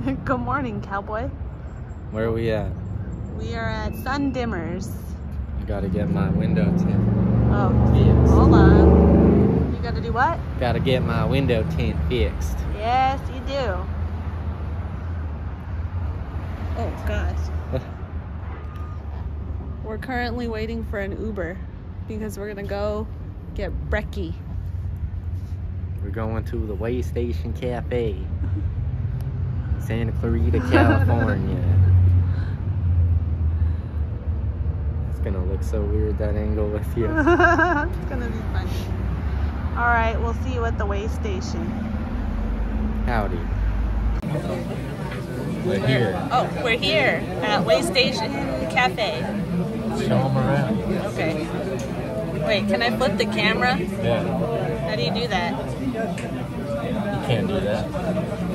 Good morning, cowboy. Where are we at? We are at Sun Dimmers. I gotta get my window tint. Oh, fixed. hold on. You gotta do what? Gotta get my window tint fixed. Yes, you do. Oh, gosh. We're currently waiting for an Uber because we're gonna go get brekkie. We're going to the Way Station Cafe, Santa Clarita, California. It's gonna look so weird, that angle with you. It's gonna be funny. All right, we'll see you at the Way Station. Howdy. We're here. Oh, we're here at Way Station Cafe. Show them around. Okay. Wait, can I flip the camera? Yeah. How do you do that? You can't do that.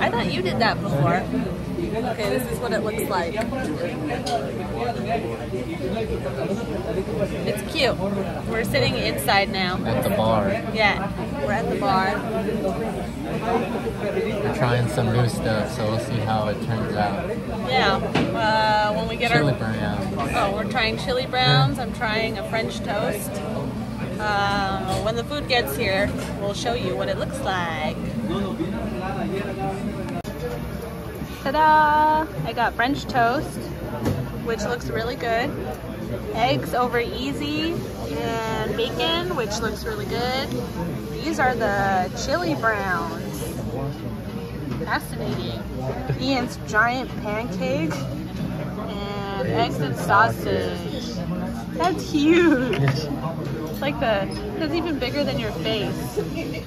I thought you did that before. Okay, this is what it looks like. It's cute. We're sitting inside now. At the bar. Yeah, we're at the bar. We're trying some new stuff, so we'll see how it turns out. Yeah, when we get Chili our... browns. Oh, we're trying chili browns. I'm trying a French toast. When the food gets here, we'll show you what it looks like. Ta-da! I got French toast, which looks really good. Eggs over easy, and bacon, which looks really good. These are the chili browns. Fascinating. Ian's giant pancake, and eggs and sausage. That's huge. It's like that's even bigger than your face.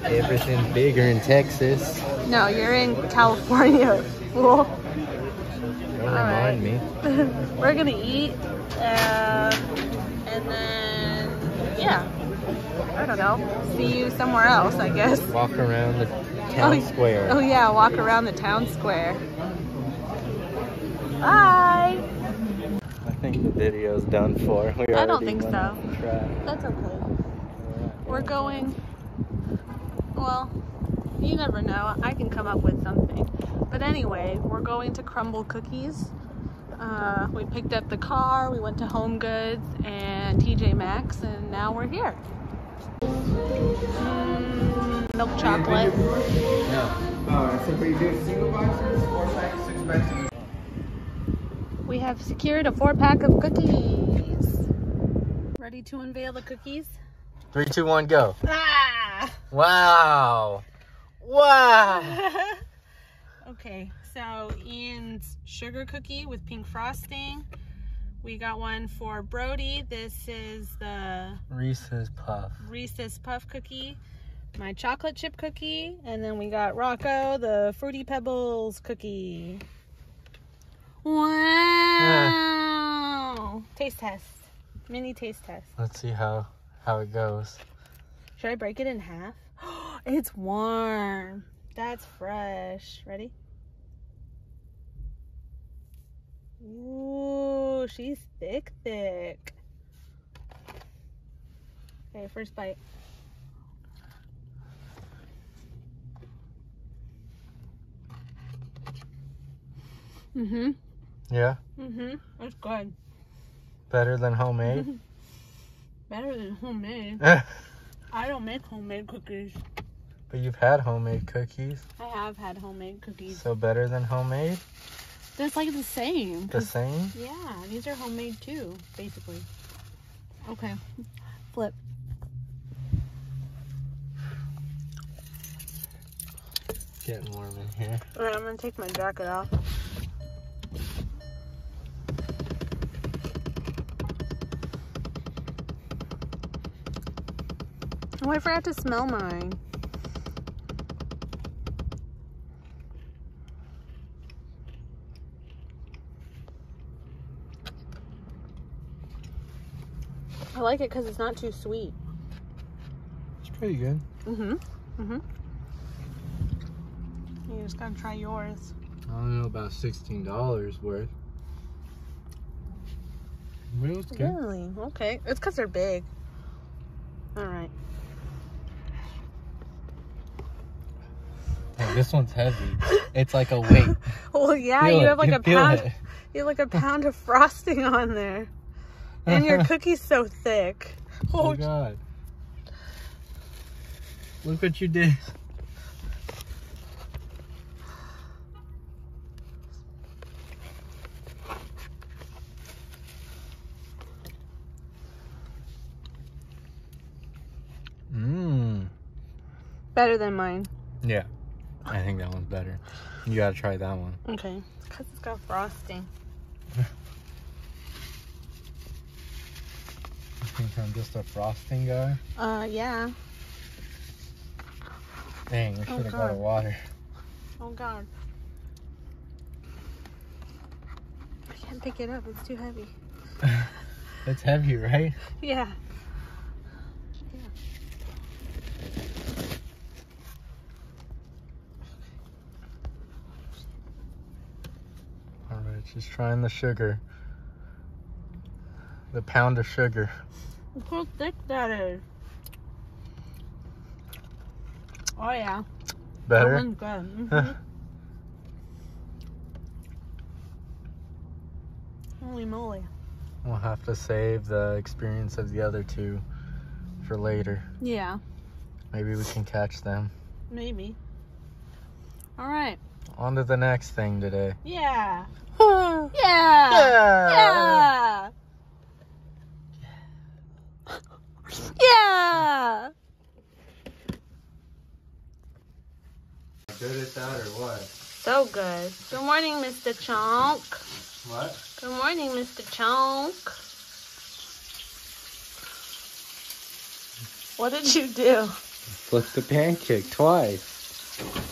Everything's bigger in Texas. No, you're in California, fool. Don't remind me. We're gonna eat, and then, yeah, I don't know, see you somewhere else, I guess. Walk around the town square. Oh yeah, walk around the town square. Bye! I think the video's done for. I don't think so. That's okay. We're going, well, you never know. I can come up with something. But anyway, we're going to Crumble Cookies. We picked up the car, we went to Home Goods and TJ Maxx, and now we're here. Milk chocolate. We have secured a 4-pack of cookies. Ready to unveil the cookies? 3, 2, 1, go. Ah! Wow. Wow. Okay, so Ian's sugar cookie with pink frosting. We got one for Brody. This is the Reese's Puff cookie. My chocolate chip cookie. And then we got Rocco, the Fruity Pebbles cookie. Wow. Taste test. Mini taste test. Let's see how it goes. Should I break it in half? It's warm. That's fresh. Ready? Ooh, she's thick. Okay, first bite. Mm-hmm. Yeah? Mm-hmm. That's good. Better than homemade? Better than homemade. I don't make homemade cookies. But you've had homemade cookies. I have had homemade cookies. So better than homemade? That's like the same. The same? Yeah, these are homemade too, basically. Okay, flip. Getting warm in here. All right, I'm gonna take my jacket off. Oh, I forgot to smell mine. I like it because it's not too sweet. It's pretty good. You just gotta try yours. I don't know, about $16 worth. But it was good. Really? Okay. It's because they're big. All right. Hey, this one's heavy. It's like a weight. Well, yeah, Feel you it. have like You a feel pound. it. You have like a pound of frosting on there, and your cookie's so thick. Oh God! Look what you did. Mmm. Better than mine. Yeah, I think that one's better. You gotta try that one. Okay, because it's got frosting. I think I'm just a frosting guy. Yeah. Dang, we should have got God. water. Oh God. I can't pick it up. It's too heavy. It's heavy, right? Yeah. Alright, she's trying the sugar. The pound of sugar. Look how thick that is. Oh yeah. That Better? one's good. Mm-hmm. Holy moly. We'll have to save the experience of the other two for later. Yeah, Maybe we can catch them. maybe. All right. On to the next thing today. Yeah. Yeah. Yeah. Yeah. Good at that or what? So good. Good morning, Mr. Chonk. What? Good morning, Mr. Chonk. What did you do? Flip the pancake twice.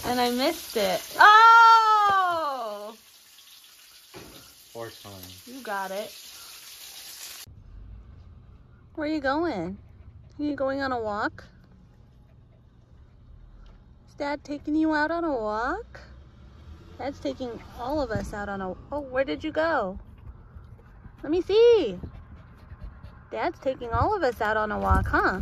And I missed it. Oh! 4 times. You got it. Where are you going? Are you going on a walk? Is Dad taking you out on a walk? Dad's taking all of us out on a... Oh, where did you go? Let me see. Dad's taking all of us out on a walk, huh?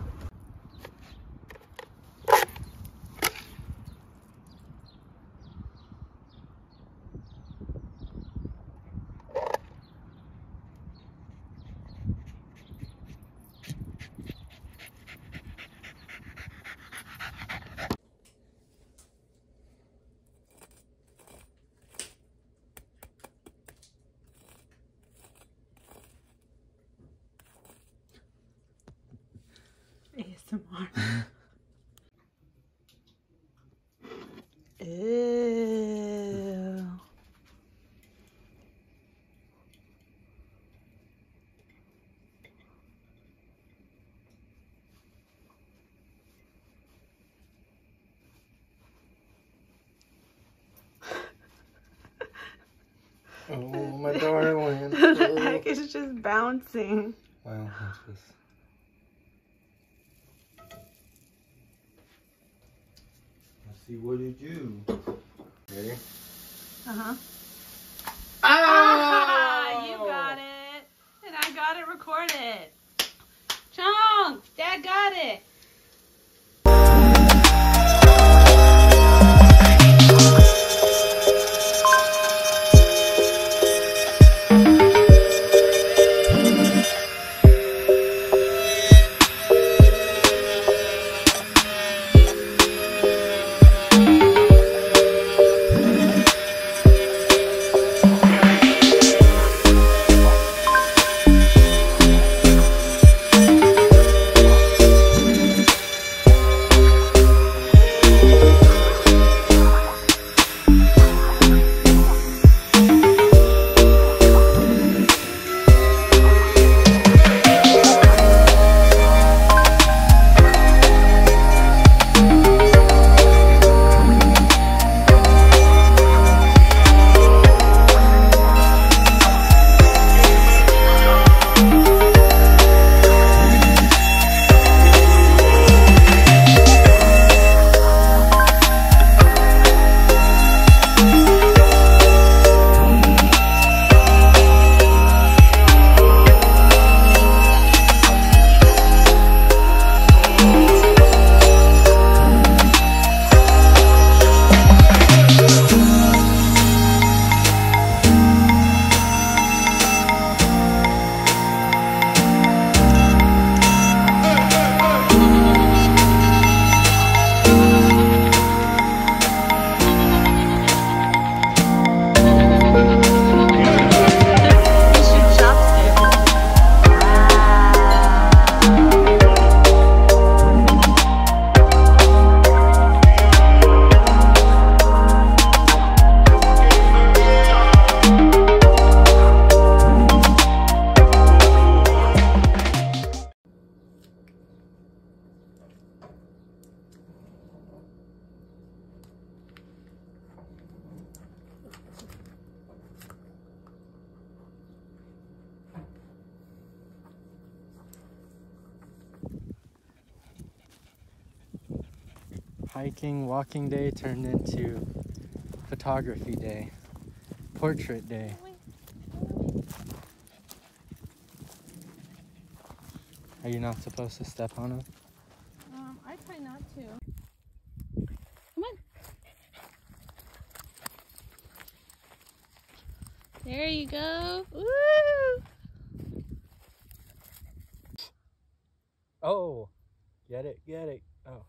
ASMR. Ew. Oh, my darling. The bag is just bouncing. Well, that's just... Let's see what it do. Ready? Uh-huh. Ah! You got it. And I got it recorded. Chong, Dad got it. hiking, walking day turned into photography day, portrait day. Are you not supposed to step on them? I try not to. Come on. There you go. Woo! Oh, get it. Oh.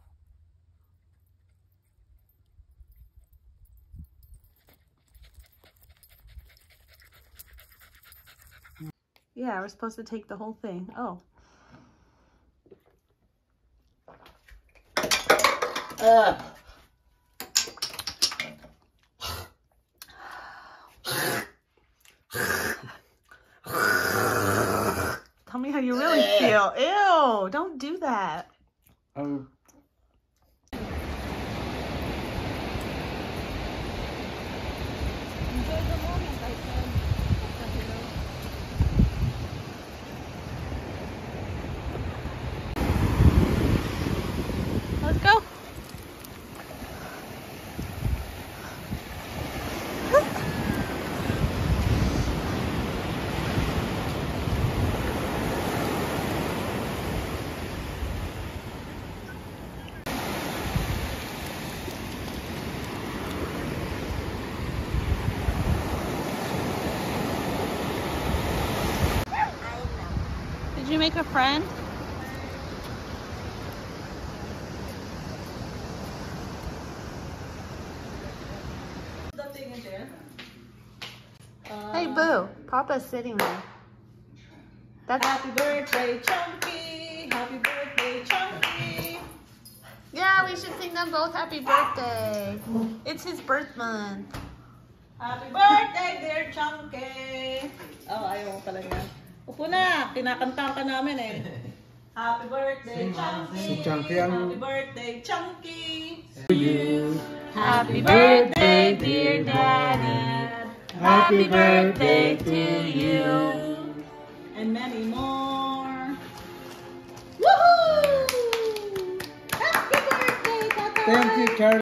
Yeah, we're supposed to take the whole thing. Oh. Tell me how you really feel. Ew, don't do that. Oh. Enjoy the moment, I said. Let's go. Did you make a friend? Hey Boo, Papa's sitting there. That's Happy birthday, Chunky! Happy birthday, Chunky! yeah, we should sing them both happy birthday. It's his birth month. Happy birthday, dear Chunky! Oh, ayaw mo pala yan. Upo na, kinakantahan ka namin eh. Happy birthday, Chunky! Si Chunky ang... Happy birthday, Chunky! Happy birthday, dear Daddy. Happy birthday to you. And many more. Woohoo! Happy birthday, Papa! Thank you, Charlie.